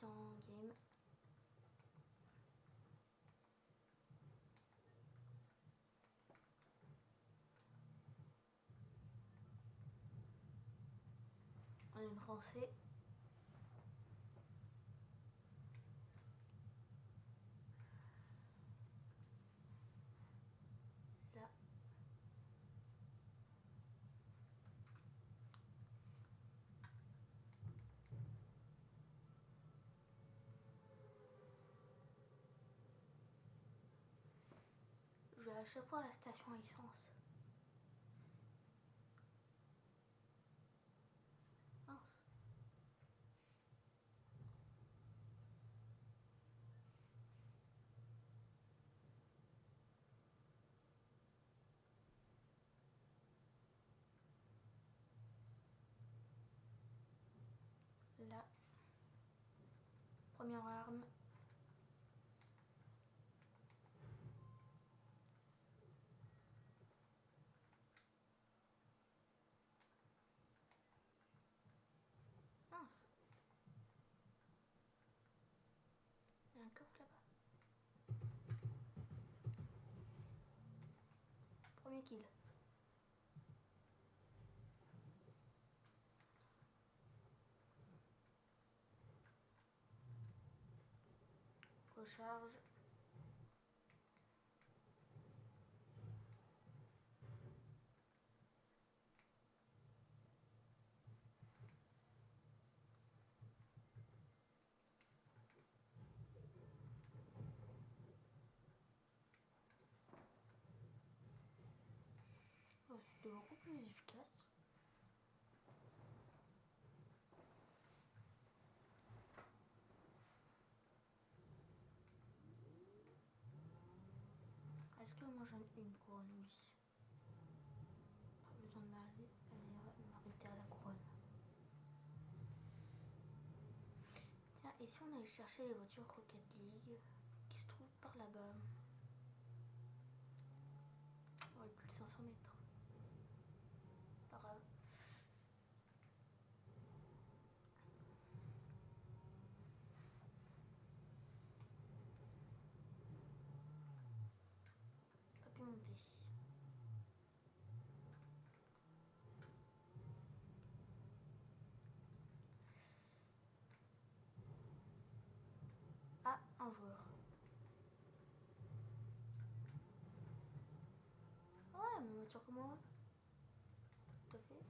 600 games. On a une rancée. Là. Je vais à chaque fois à la station essence. Mince. Là. Première arme. Mince. Il y a un coffre là-bas. Premier kill. Recharge. Oh, c'était beaucoup plus efficace. Est-ce que moi j'en ai une couronne? Oui. Pas besoin de m'arrêter à la couronne. Tiens, et si on allait chercher les voitures Rocket League qui se trouvent par là-bas? Ouais, plus de 500 mètres. Pas grave. Pas pu monter. Ah, un joueur. Ouais, la même voiture que moi. Tout à fait.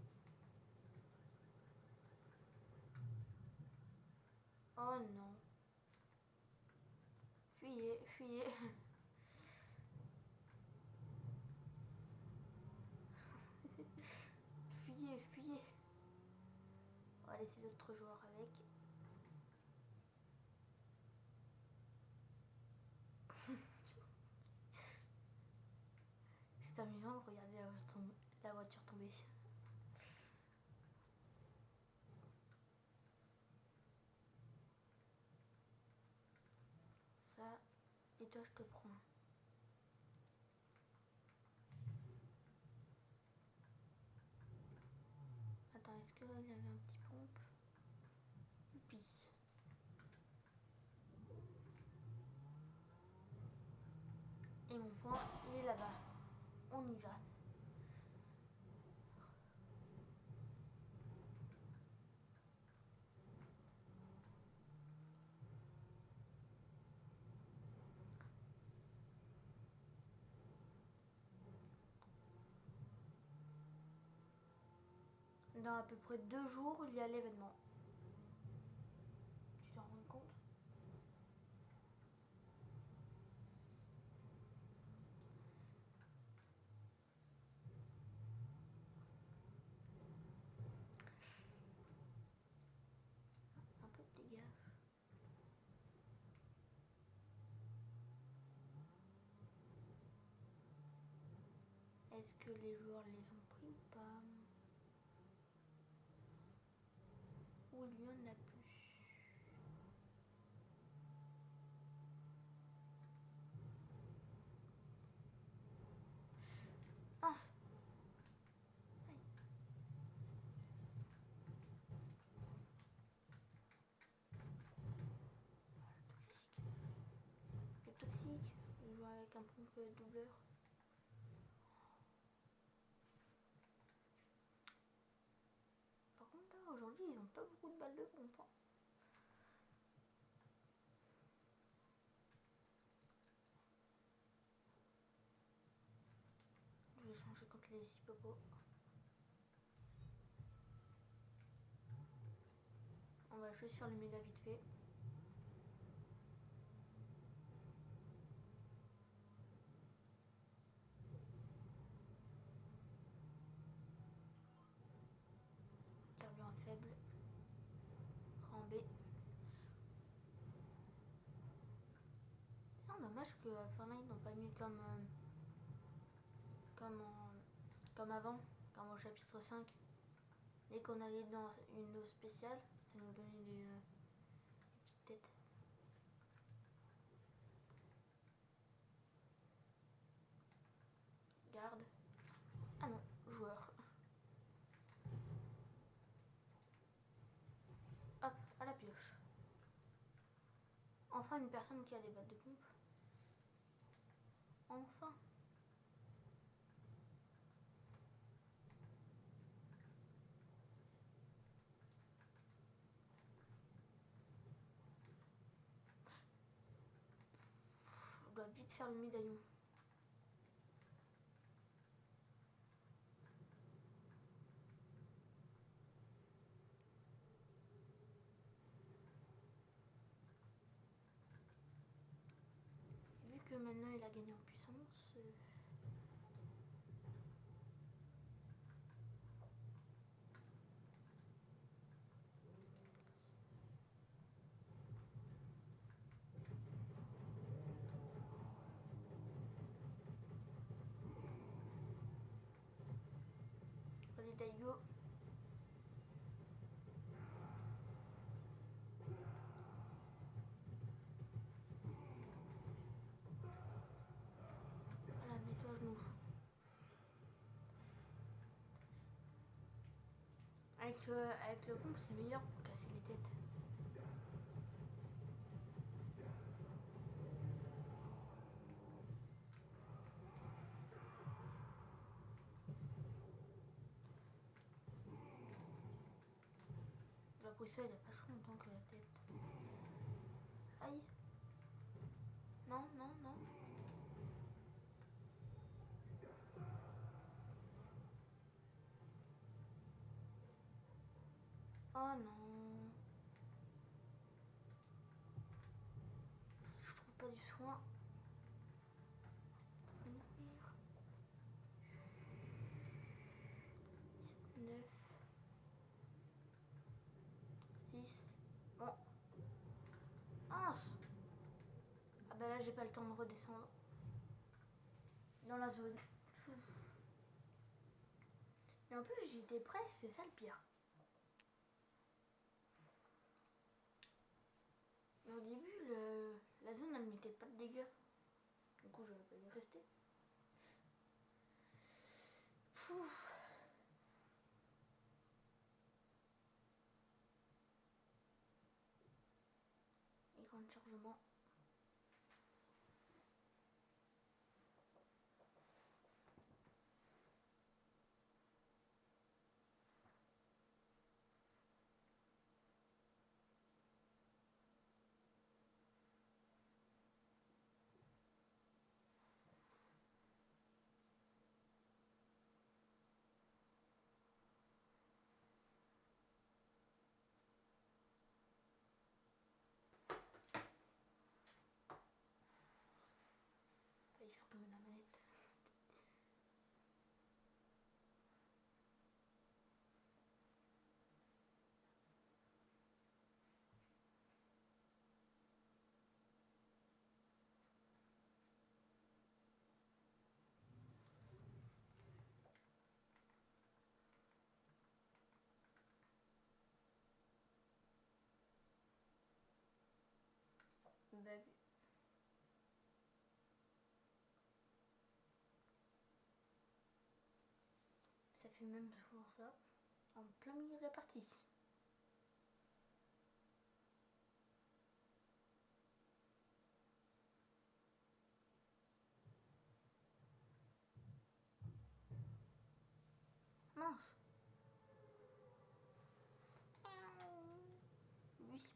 Oh non. Fuyez, fuyez. Fuyez, fuyez. On va laisser l'autre joueur avec. C'est amusant de regarder la voiture tomber. Ça, et toi je te prends. Attends, est-ce que là il y avait un petit pompe? Youpi. Et mon point, il est là-bas. On y va. Dans à peu près 2 jours, il y a l'événement. Tu t'en rends compte? Un peu de dégâts. Est-ce que les joueurs les ont pris ou pas? Ou il y en a plus? Mince! Aïe. peut être doubleur. Par contre là aujourd'hui ils ont pas beaucoup de balles de pompe. Hein. Je vais changer contre les hippopos. On va juste faire le méga vite fait. Carburant faible. En B. C'est dommage que Fortnite n'ont pas mis comme avant, comme au chapitre 5. Dès qu'on allait dans une eau spéciale, ça nous donnait des petites têtes. Garde. Ah non, joueur. Hop, à la pioche. Enfin une personne qui a des balles de pompe. Enfin. Je dois vite faire le médaillon. Vu que maintenant il a gagné en puissance. Allez Daigo. Voilà, mets-toi à genoux. Avec le pompe c'est meilleur pour casser les têtes. J'ai appris ça il n'y a pas si longtemps que la tête. Aïe. Non, non, non. Oh non. Je trouve pas du soin. Mourir. 9. 6. Bon. Ah, ah bah là j'ai pas le temps de redescendre. Dans la zone. Et en plus j'étais prêt, c'est ça le pire. Et au début la zone elle mettait pas de dégâts. Du coup je vais pas y rester. Pouf. Écran de chargement. Allez faire tomber la manette. Bug. Ça fait même souvent ça. En plein milieu de la partie.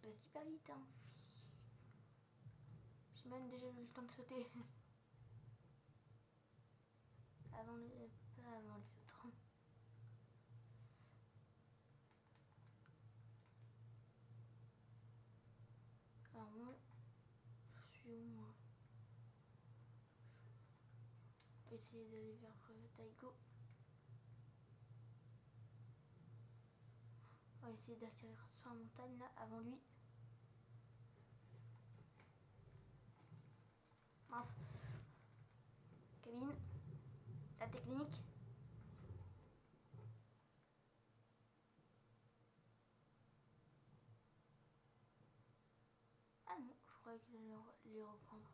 passe hyper vite, hein. J'ai même déjà eu le temps de sauter. Avant les... Pas avant les autres. Alors moi, je suis où moi? Je vais essayer d'aller vers Daigo. On va essayer d'atterrir sur la montagne là, avant lui. Mince. Kevin, la technique. Ah non, je croyais qu'il allait les reprendre.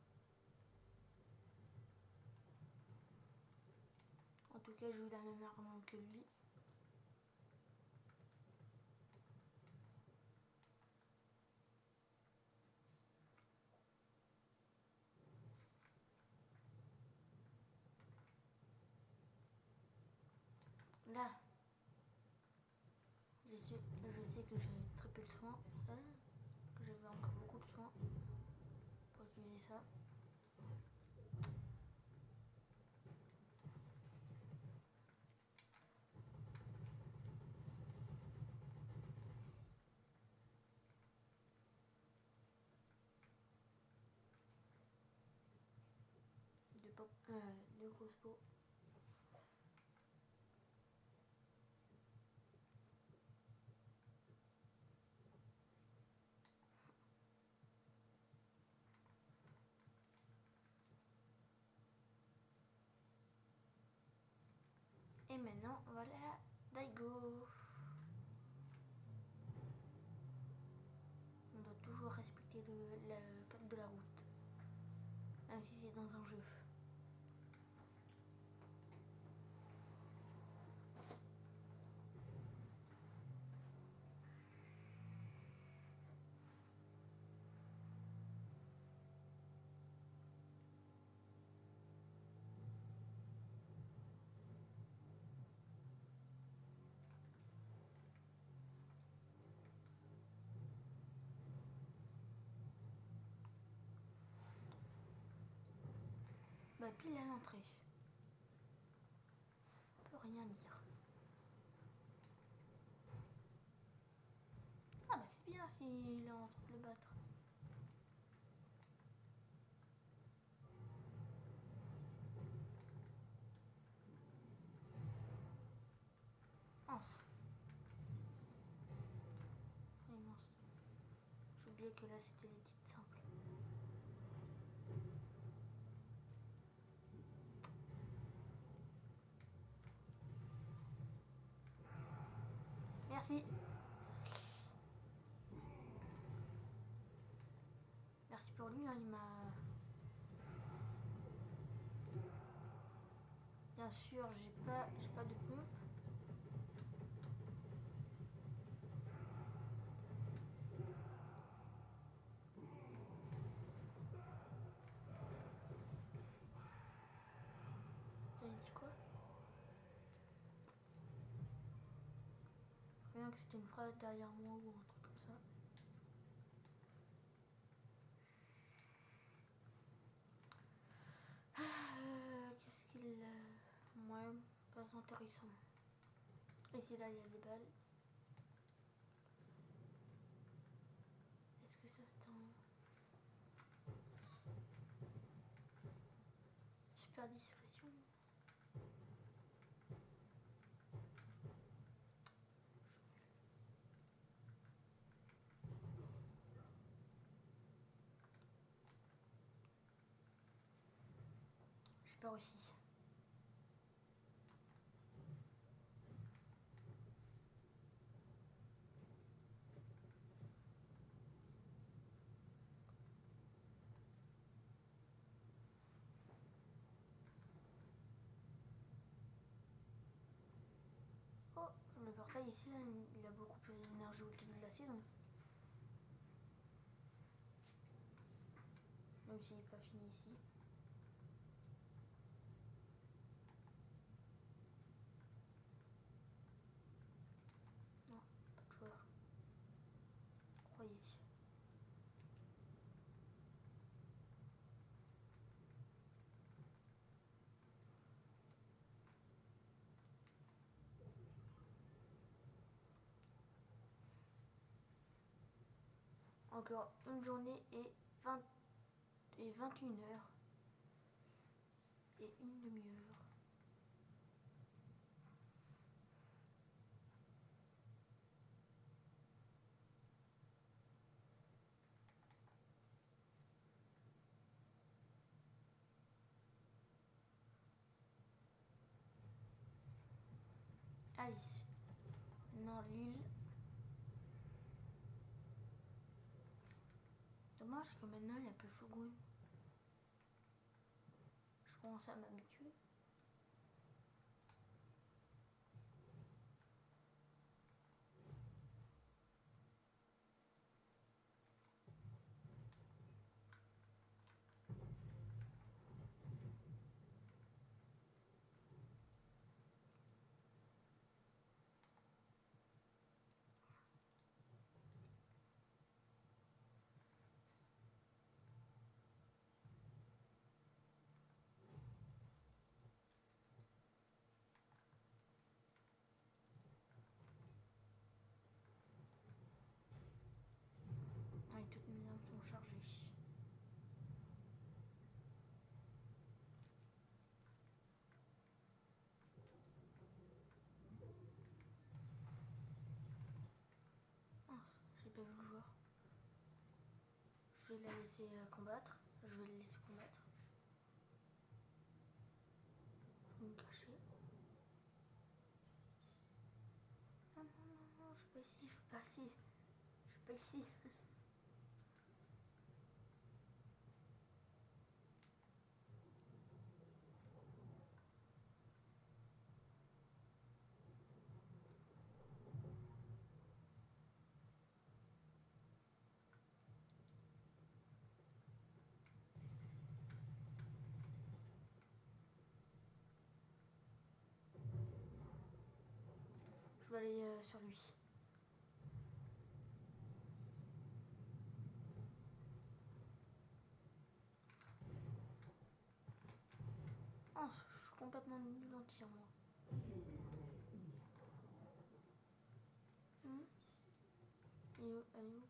En tout cas, j'ai eu la même arme que lui. Là, je sais que j'ai très peu de soins. Que j'avais encore beaucoup de soins pour utiliser ça. De crossbow. Et maintenant, voilà Daigo. On doit toujours respecter le code de la route. Même si c'est dans un jeu. Bah pile à l'entrée. On peut rien dire. Ah bah c'est bien s'il est en train de le battre. Mince. Oui, mince. J'oubliais que là c'était les titres simples. Merci. Merci pour lui, hein, il m'a... Bien sûr, j'ai pas de pompe. T'as dit quoi? Rien que c'était une phrase derrière moi ou un truc comme ça. Qu'est-ce qu'il a? Ouais, pas intéressant. Ici là il y a des balles. Est-ce que ça c'est un... Super discrétion? J'ai pas réussi. Oh, le portail ici là, il a beaucoup plus d'énergie au début de la saison. Même s'il n'est pas fini ici. Non, pas de joueur. Croyez. Encore une journée et 21 heures et une demi-heure. Alice. Maintenant l'île. Dommage que maintenant il y a plus Shogun. Je commence à m'habituer. Et toutes mes armes sont chargées. J'ai pas vu le joueur. Je vais la laisser combattre. Je vais le laisser combattre. Je vais me cacher. Non, non, non, non, je suis pas ici, je suis pas ici. Je suis pas ici. Je vais aller sur lui. Oh, je suis complètement nul en tir, moi. Hmm. Elle est où? Elle est où?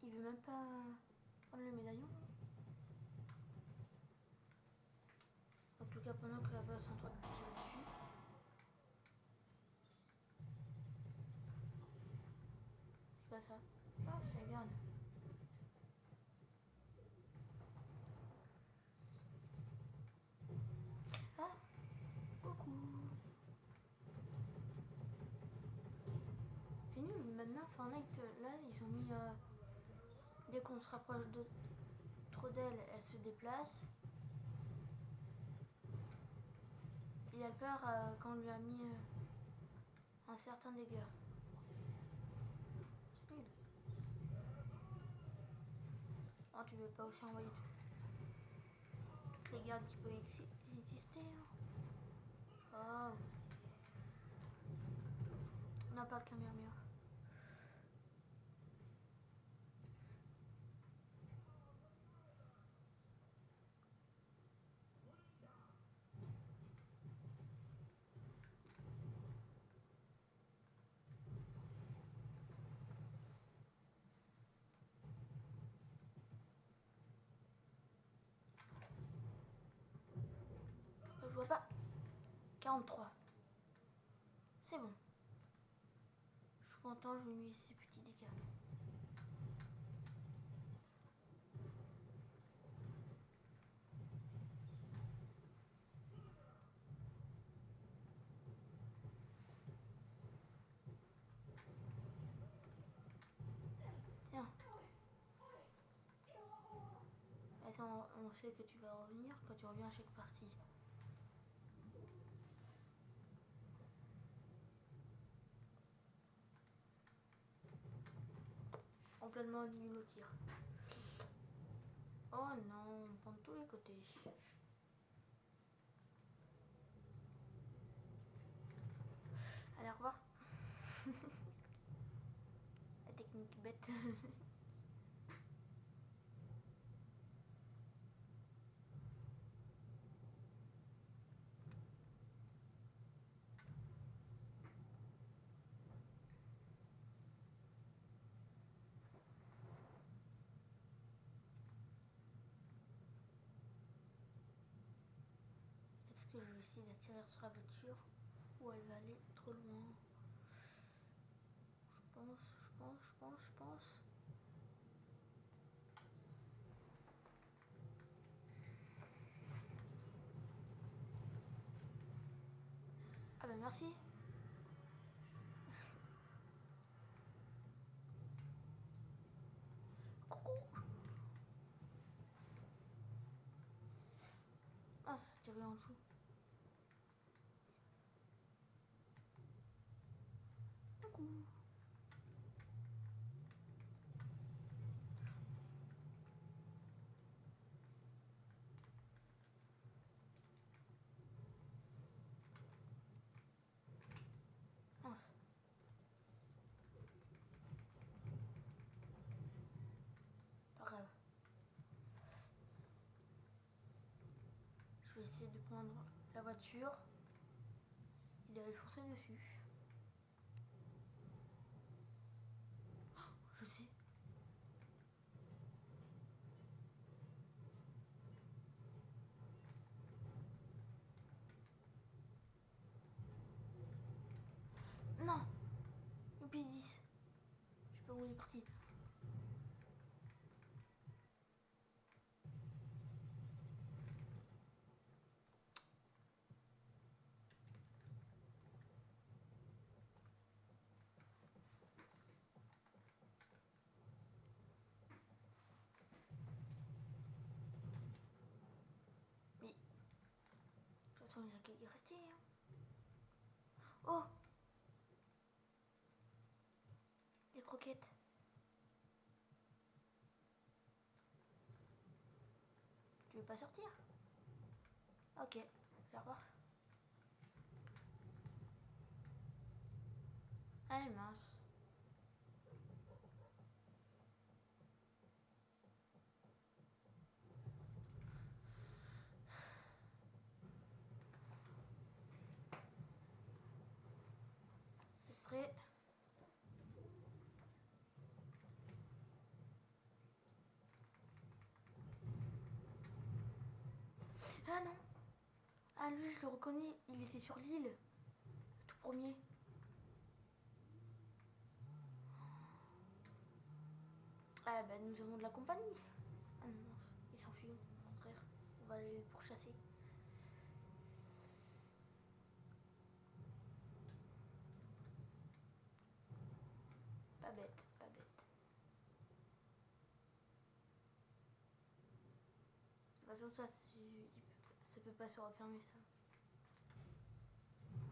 Il veut même pas prendre le médaillon. En tout cas, pendant que là-bas sont en train de tirer dessus. C'est pas ça. Ah, c'est la garde. Ah, coucou. C'est nul, maintenant Fortnite, là, ils ont mis... dès qu'on se rapproche trop d'elle, elle se déplace. Et elle perd quand on lui a mis un certain dégât. C'est nul. Oh, tu veux pas aussi envoyer toutes les gardes qui peuvent exister, hein. Oh. On n'a pas de caméra. Je vois pas. 43. C'est bon. Je suis content, je lui ai mis ces petits dégâts. Tiens. Attends, on sait que tu vas revenir quand tu reviens à chaque partie. Complètement nul au tir. Oh non, on prend de tous les côtés. Allez, au revoir. La technique bête. Est-ce que je vais essayer d'atterrir sur la voiture ou elle va aller trop loin? Je pense. Ah bah merci. Coucou. Ah, ça tiré en dessous. Coucou. Mince. Pas grave. Je vais essayer de prendre la voiture. Il allait foncer dessus. Je sais. Non. Youpi 10. Je sais pas où il est parti. Mais de toute façon, il a qu'à y rester. Hein. Oh, des croquettes. Tu veux pas sortir? Ok. Au revoir. Allez, mince. C'est prêt. Ah non. Ah lui, je le reconnais. Il était sur l'île. Le tout premier. Ah bah nous avons de la compagnie. Ah non, mince. Il s'enfuit. Au contraire. On va aller le pourchasser. Pas bête, pas bête. De toute façon, ça peut pas se refermer ça.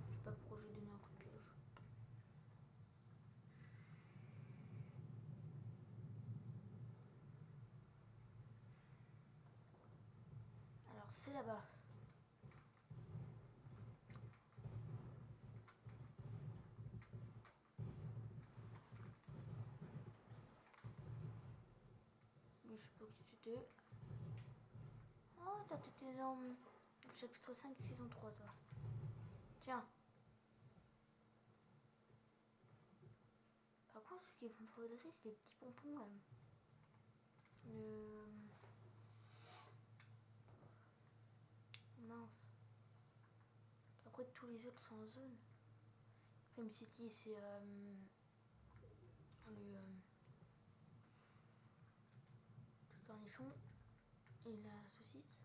Je sais pas pourquoi je lui ai donné un coup de pioche. Alors c'est là-bas. Mais je sais pas qui c'était. Oh, t'étais dans le chapitre 5, saison 3, toi. Tiens. Par contre, ce qu'il me faudrait, c'est des petits pompons, là. Mince. Après, tous les autres sont en zone. Prime City, c'est le cornichon et la saucisse.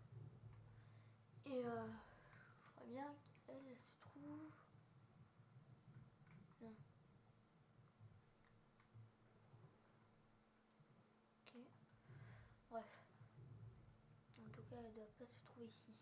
Et je crois bien qu'elle se trouve... Non. Ok. Bref. En tout cas, elle doit pas se trouver ici.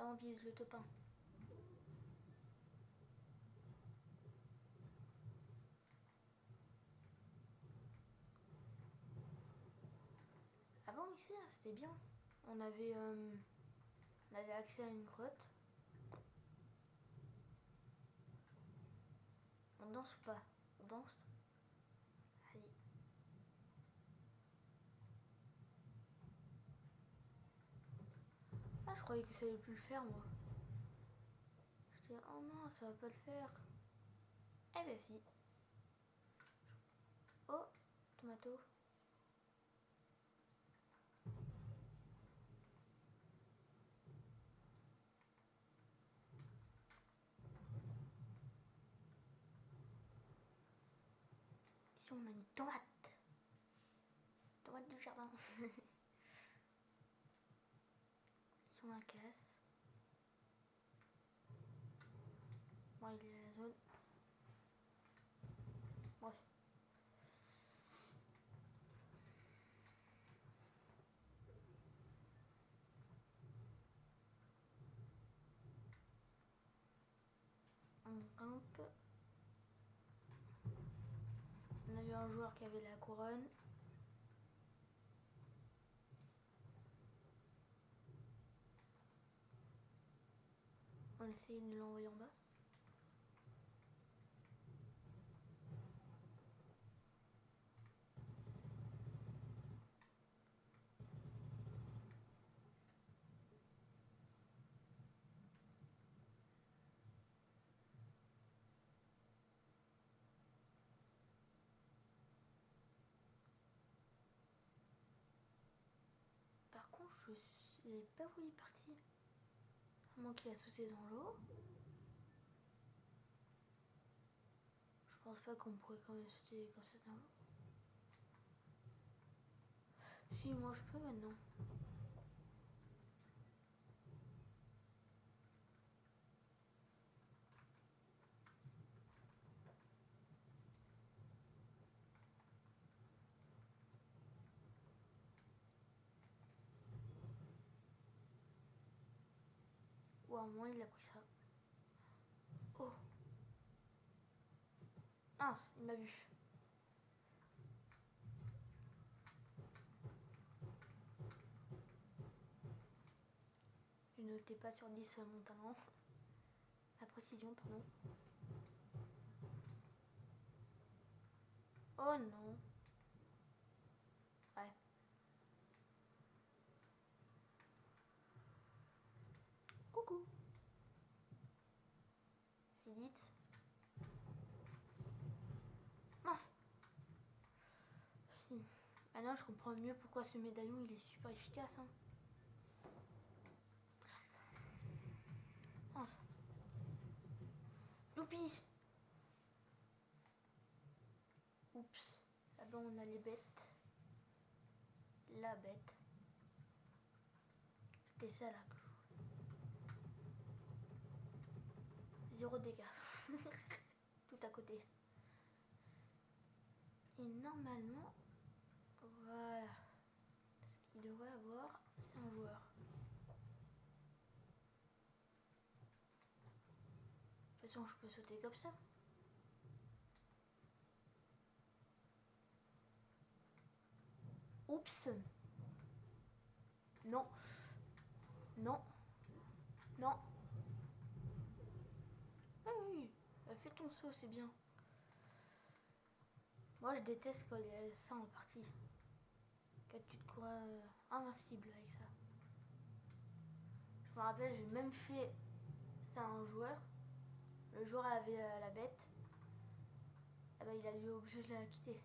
Là, on vise le top 1. Avant, ici, c'était bien. On avait accès à une grotte. On danse ou pas? On danse? Allez. Ah, je croyais que ça allait plus le faire, moi. J'étais, oh non, ça va pas le faire. Eh ben si. Oh, tomato. Ici, on a une tomate. Tomate du jardin. Ici, on a un casse. Bon, il est à la zone. Bref. On grimpe. On a eu un joueur qui avait la couronne. On essaye de l'envoyer en bas. Par contre, je sais pas où il est parti. À moins qu'il a sauté dans l'eau. Je pense pas qu'on pourrait quand même sauter comme ça dans l'eau. Si, moi je peux maintenant. Ou à moins il a pris ça. Oh. Mince, il m'a vu. Ne notez pas sur 10 mon talent. La précision, pardon. Oh non. Ouais. Coucou. Edith. Mince. Si. Maintenant je comprends mieux pourquoi ce médaillon il est super efficace. Hein. Mince. Youpi. Oups. Là-bas on a les bêtes. La bête. C'était ça là. Zéro dégâts. Tout à côté. Et normalement, voilà. Ce qu'il devrait avoir, c'est un joueur. De toute façon, je peux sauter comme ça. Oups. Non. Non. Non. Ah oui. Fais ton saut, c'est bien. Moi, je déteste quand il y a ça en partie. Quand tu te crois invincible avec ça. Je me rappelle, j'ai même fait ça à un joueur. Le joueur avait la bête. Eh ben, il a eu obligé de la quitter.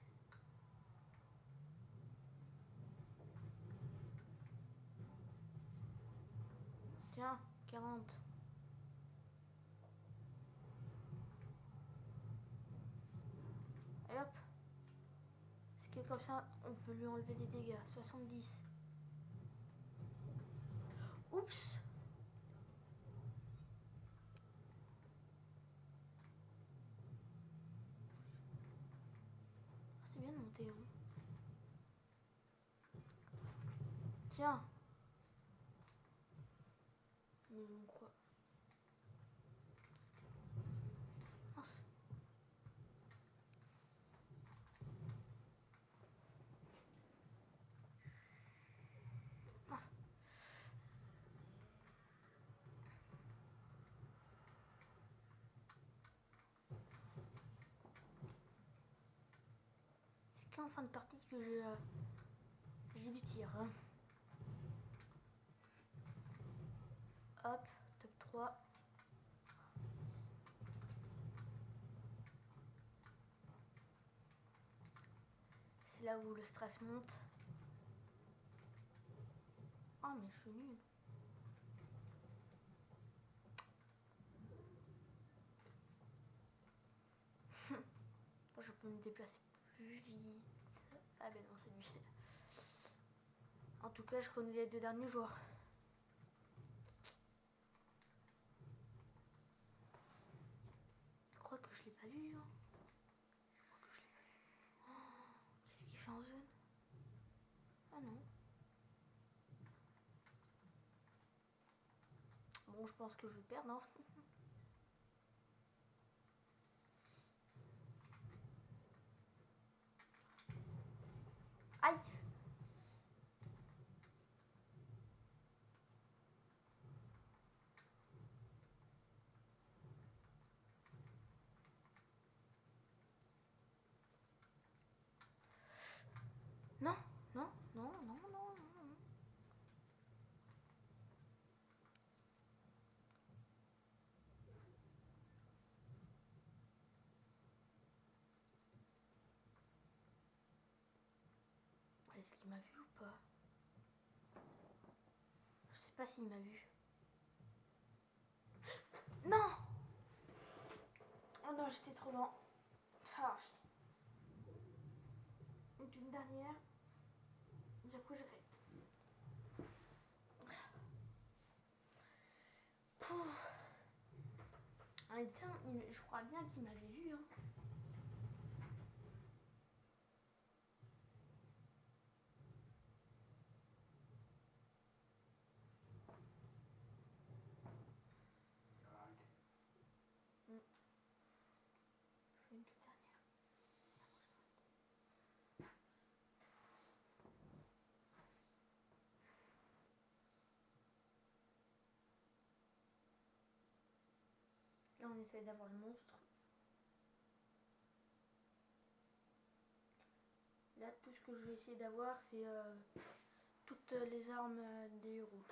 Tiens, 40. Et hop. C'est que comme ça, on peut lui enlever des dégâts. 70. Oups. C'est bien de monter, hein. Tiens. quoi. Mince. Mince. C'est qu'en fin de partie que j'ai du tir. Hein. Hop, top 3. C'est là où le stress monte. Oh mais je suis nulle. Je peux me déplacer plus vite. Ah ben non, c'est lui. En tout cas, je connais les 2 derniers joueurs. Je crois que je l'ai pas vu. Hein. Qu'est-ce qu'il fait en zone? Ah non. Bon, je pense que je vais perdre. Hein. Aïe! Non, non, non, non, non, non. Est-ce qu'il m'a vu ou pas? Je sais pas s'il m'a vu. Non! Oh non, j'étais trop loin. Ah, une dernière. Du coup, j'arrête. Ah, tiens, je crois bien qu'il m'avait vu. Hein. Mm. Je fais une toute dernière. Là, on essaie d'avoir le monstre. Là, tout ce que je vais essayer d'avoir, c'est toutes les armes des héros.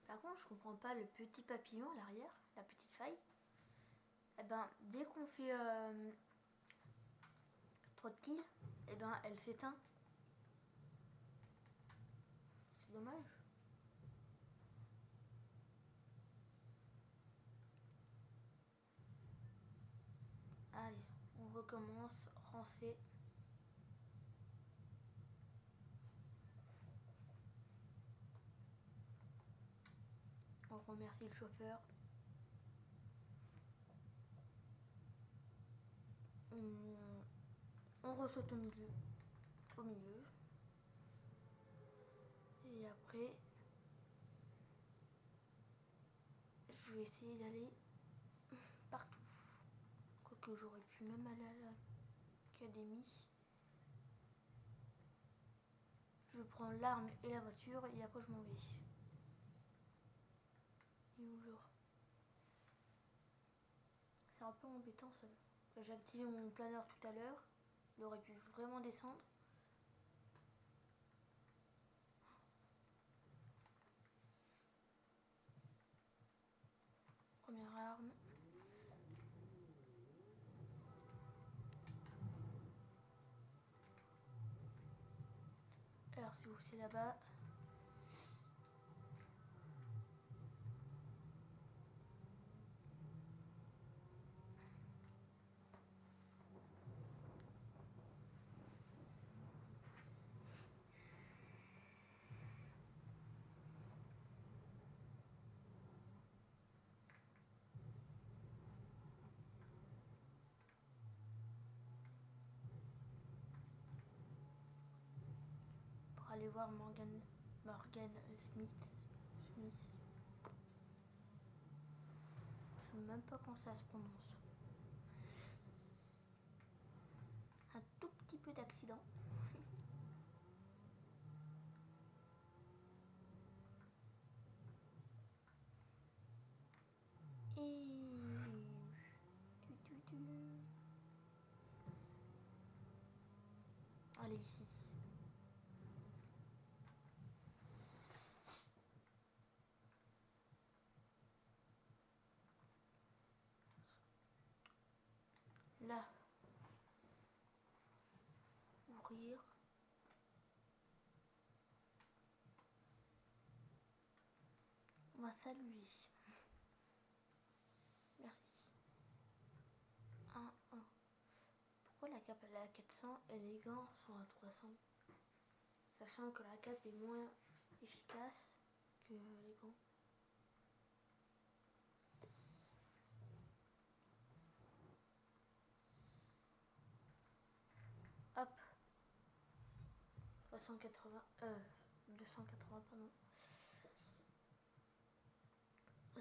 Par contre, je comprends pas le petit papillon à l'arrière, la petite faille. Eh ben, dès qu'on fait trop de kills, eh ben, elle s'éteint. C'est dommage. Allez, on recommence, rancé. On remercie le chauffeur. On ressaute au milieu. Au milieu. Et après, je vais essayer d'aller partout. Quoique j'aurais pu même aller à l'académie. Je prends l'arme et la voiture et après je m'en vais. Et où genre? C'est un peu embêtant ça. J'ai activé mon planeur tout à l'heure. Il aurait pu vraiment descendre. Première arme. Alors c'est où? C'est là-bas. aller voir Morgan Smith. Je sais même pas comment ça se prononce. Un tout petit peu d'accident. Et allez ici. Là. Ouvrir. On va saluer. Merci. 1. Pourquoi la cape elle est à 400 et les gants sont à 300? Sachant que la cape est moins efficace que les gants. Hop. 280 pardon.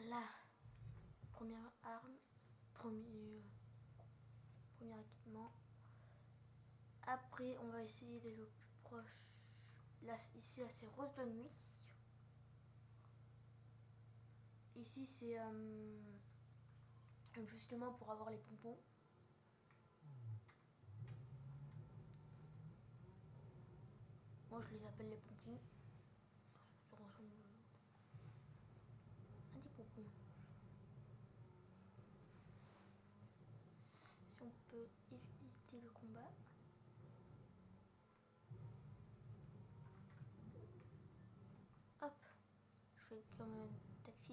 Là. Première arme. Premier équipement. Après, on va essayer d'aller au plus proche. Là, ici, là, c'est rose de nuit. Ici, c'est justement pour avoir les pompons. Moi, je les appelle les pompons. Ça ressemble à des pompons. Si on peut éviter le combat. Hop. Je fais comme un taxi.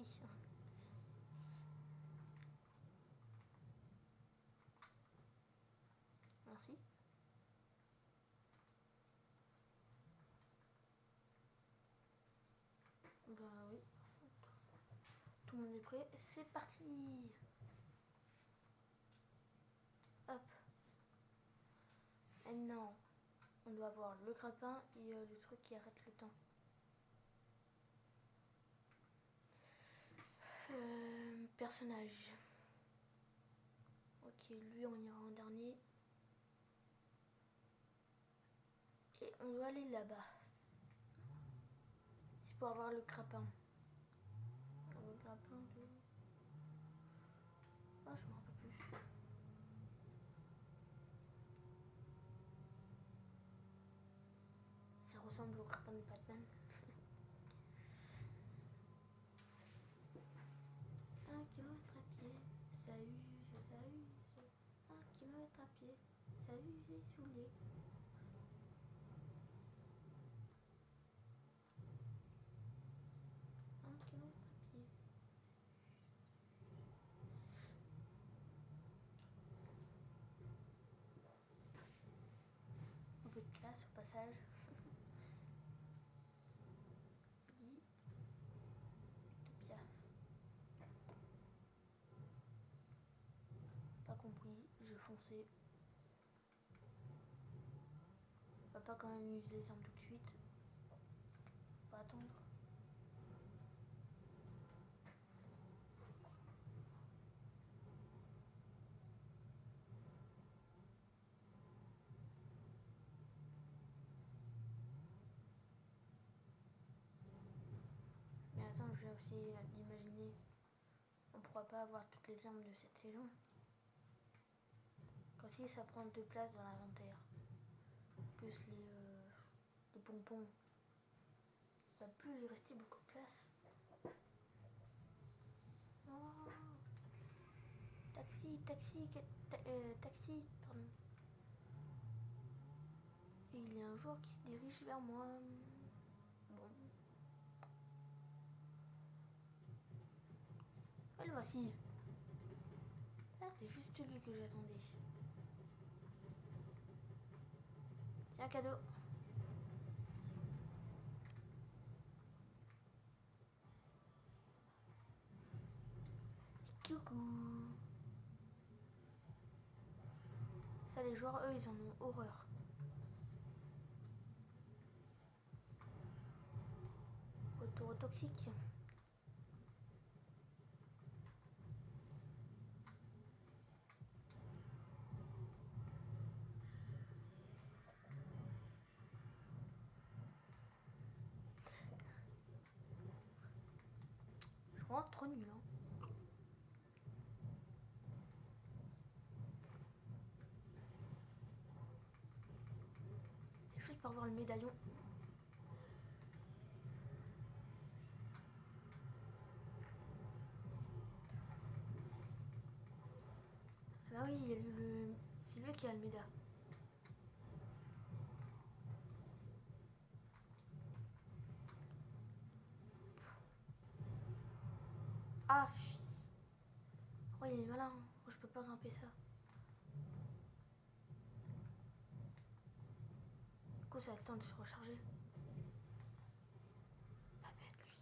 Merci. Bah oui. Tout le monde est prêt. C'est parti. Hop. Maintenant, on doit avoir le grappin et le truc qui arrête le temps. Personnage. Ok, lui on ira en dernier. Et on doit aller là-bas. C'est pour avoir le grappin. Le grappin de... Ah, je me rappelle plus. Ça ressemble au grappin de Batman. 1 kilomètre à pied, ça use, ça use. 1 kilomètre à pied, ça use et saoulé. Un kilomètre à pied. Un peu de classe au passage. Dit Utopia. Pas compris, j'ai foncé. On va pas quand même utiliser les armes tout de suite. On va attendre. Mais attends, je viens aussi d'imaginer. On pourra pas avoir toutes les armes de cette saison. Comme si ça prend 2 places dans l'inventaire. Plus les pompons. Il va plus y rester beaucoup de place. Oh. Taxi, taxi, pardon. Et il y a un joueur qui se dirige vers moi. Bon. Ah, le voici. Ah, c'est juste lui que j'attendais. C'est un cadeau. Coucou. Ça, les joueurs, eux, ils en ont horreur. toxique. Je suis vraiment trop nul. Hein. C'est juste pour avoir le médaillon. Ah bah oui, il y a eu le... c'est lui qui a le méda. Ah, oh, il est malin. Oh, je peux pas grimper ça. Du coup, ça a le temps de se recharger. Pas bête, lui.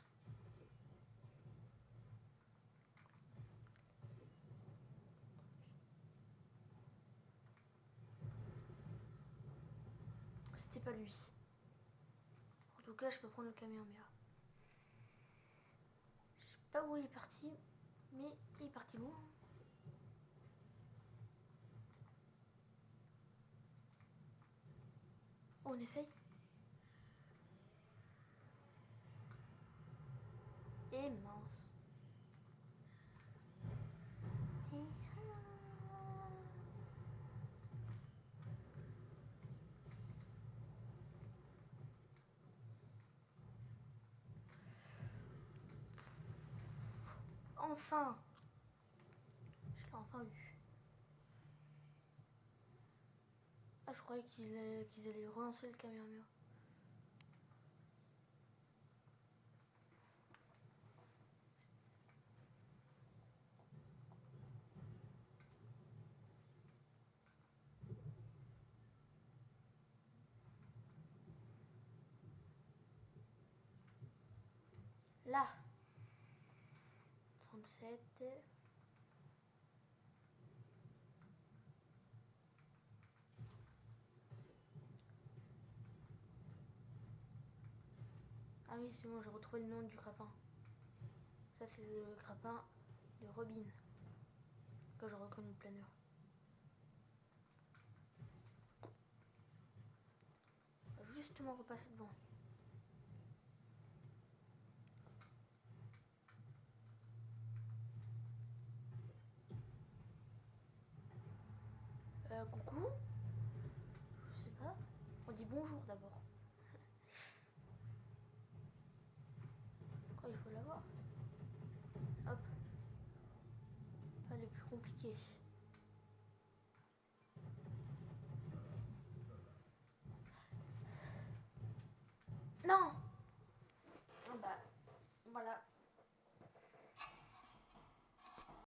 C'était pas lui. En tout cas, je peux prendre le Kamehameha. Je sais pas où il est parti, mais il est parti loin. Oh, on essaye. Et mince. Enfin. Je l'ai enfin eu. Ah, je croyais qu'ils allaient relancer le Kamehameha. Là. 37. Ah oui, c'est bon, j'ai retrouvé le nom du grappin. Ça, c'est le grappin de Robin. Que je reconnais le planeur. On va justement repasser devant. Coucou. Je sais pas. On dit bonjour d'abord. Oh, il faut l'avoir. Hop. Pas le plus compliqué. Non. Ah bah, voilà.